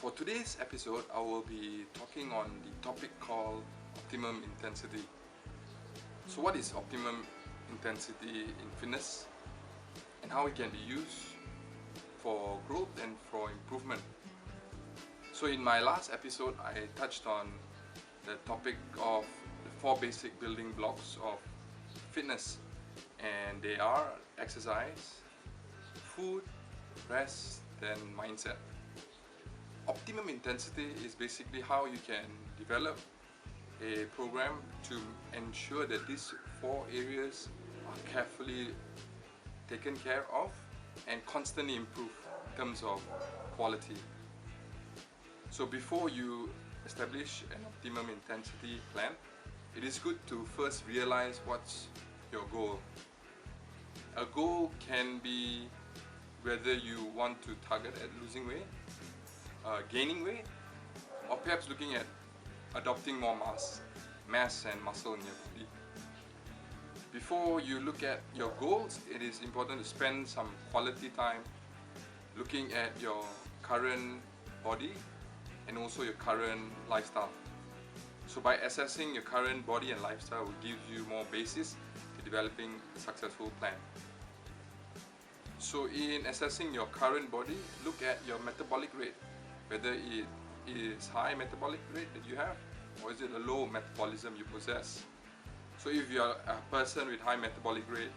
For today's episode, I will be talking on the topic called Optimum Intensity. So what is Optimum Intensity in fitness and how it can be used for growth and for improvement? So in my last episode, I touched on the topic of the 4 basic building blocks of fitness, and they are exercise, food, rest, and mindset. Optimum intensity is basically how you can develop a program to ensure that these 4 areas are carefully taken care of and constantly improve in terms of quality. So before you establish an optimum intensity plan, it is good to first realize what's your goal. A goal can be whether you want to target at losing weight, gaining weight, or perhaps looking at adopting more mass and muscle in your body. Before you look at your goals, it is important to spend some quality time looking at your current body and also your current lifestyle. So by assessing your current body and lifestyle will give you more basis to developing a successful plan. So in assessing your current body, look at your metabolic rate, whether it is high metabolic rate that you have or is it a low metabolism you possess. So if you are a person with high metabolic rate,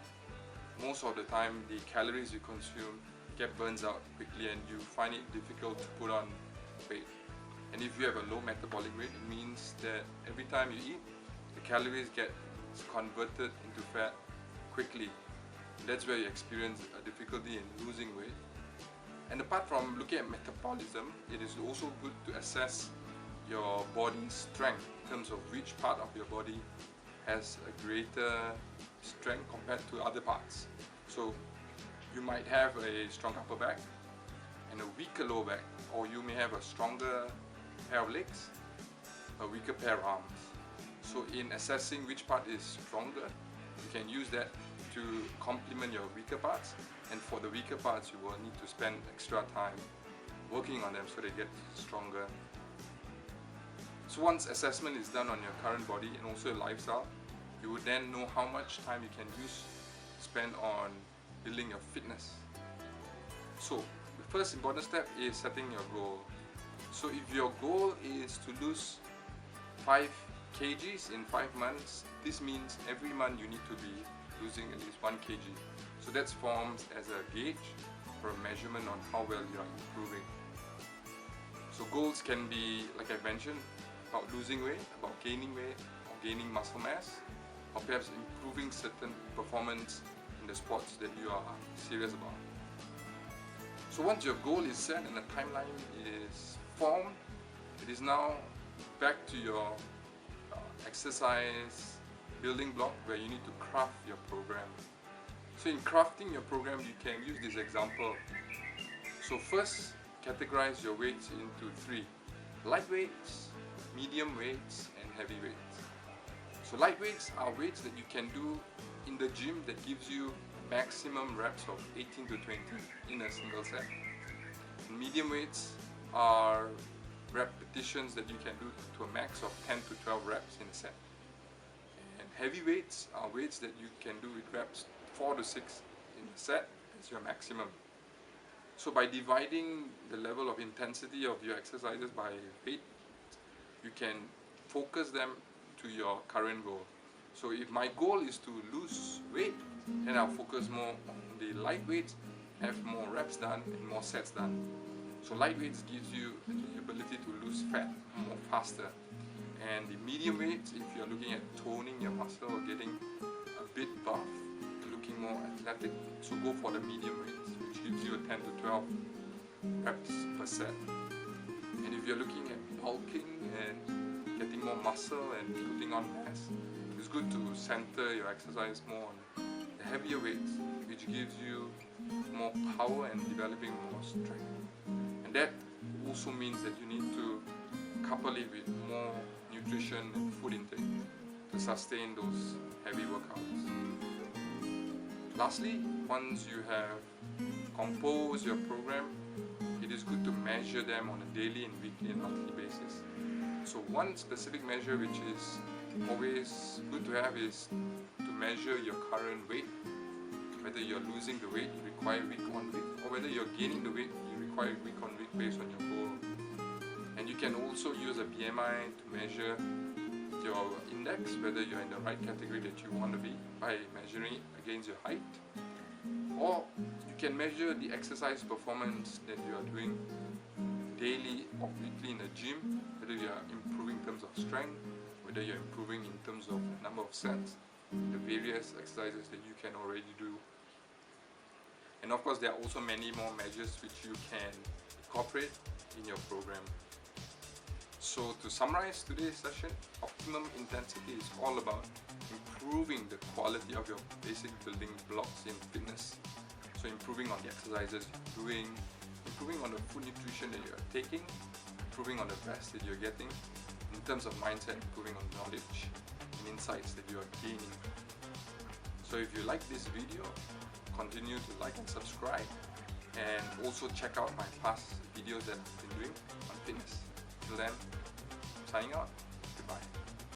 most of the time the calories you consume get burns out quickly and you find it difficult to put on weight. And if you have a low metabolic rate, it means that every time you eat, the calories get converted into fat quickly. That's where you experience a difficulty in losing weight. And apart from looking at metabolism, it is also good to assess your body's strength in terms of which part of your body has a greater strength compared to other parts. So you might have a strong upper back and a weaker lower back, or you may have a stronger pair of legs, a weaker pair of arms. So in assessing which part is stronger, you can use that to complement your weaker parts, and for the weaker parts you will need to spend extra time working on them so they get stronger. So once assessment is done on your current body and also your lifestyle, you would then know how much time you can spend on building your fitness. So the first important step is setting your goal. So if your goal is to lose 5 kgs in 5 months, this means every month you need to be losing at least 1 kg. So that forms as a gauge or a measurement on how well you are improving. So goals can be, like I mentioned, about losing weight, about gaining weight, or gaining muscle mass, or perhaps improving certain performance in the sports that you are serious about. So once your goal is set and the timeline is formed, it is now back to your exercise building block where you need to craft your program. So in crafting your program, you can use this example. So first, categorize your weights into 3: light weights, medium weights, and heavy weights. So light weights are weights that you can do in the gym that gives you maximum reps of 18 to 20 in a single set. And medium weights are repetitions that you can do to a max of 10 to 12 reps in a set. And heavy weights are weights that you can do with reps 4 to 6 in a set as your maximum. So by dividing the level of intensity of your exercises by weight, you can focus them to your current goal. So if my goal is to lose weight, then I'll focus more on the light weights, have more reps done and more sets done. So light weights gives you the ability to lose fat more faster. And the medium weights, if you're looking at toning your muscle or getting a bit buff, looking more athletic, so go for the medium weights, which gives you a 10 to 12 reps per set. And if you're looking at bulking and getting more muscle and putting on mass, it's good to center your exercise more on the heavier weights, which gives you more power and developing more strength. And that also means that you need to couple it with more nutrition and food intake to sustain those heavy workouts. Lastly, once you have composed your program, it it is good to measure them on a daily and weekly and monthly basis. So one specific measure which is always good to have is to measure your current weight, whether you're losing the weight you require week on week, or whether you're gaining the weight you require week on week based on your goal. And you can also use a BMI to measure your index, whether you're in the right category that you want to be, by measuring it against your height. Or you can measure the exercise performance that you are doing daily or weekly in the gym, whether you are improving in terms of strength, whether you're improving in terms of number of sets, the various exercises that you can already do. And of course there are also many more measures which you can incorporate in your program. So to summarize today's session, Optimum Intensity is all about improving the quality of your basic building blocks in fitness. So improving on the exercises you're doing, improving on the food nutrition that you're taking, improving on the rest that you're getting, in terms of mindset, improving on knowledge and insights that you are gaining. So if you like this video, continue to like and subscribe, and also check out my past videos that I've been doing on fitness. Till then, signing out. Goodbye.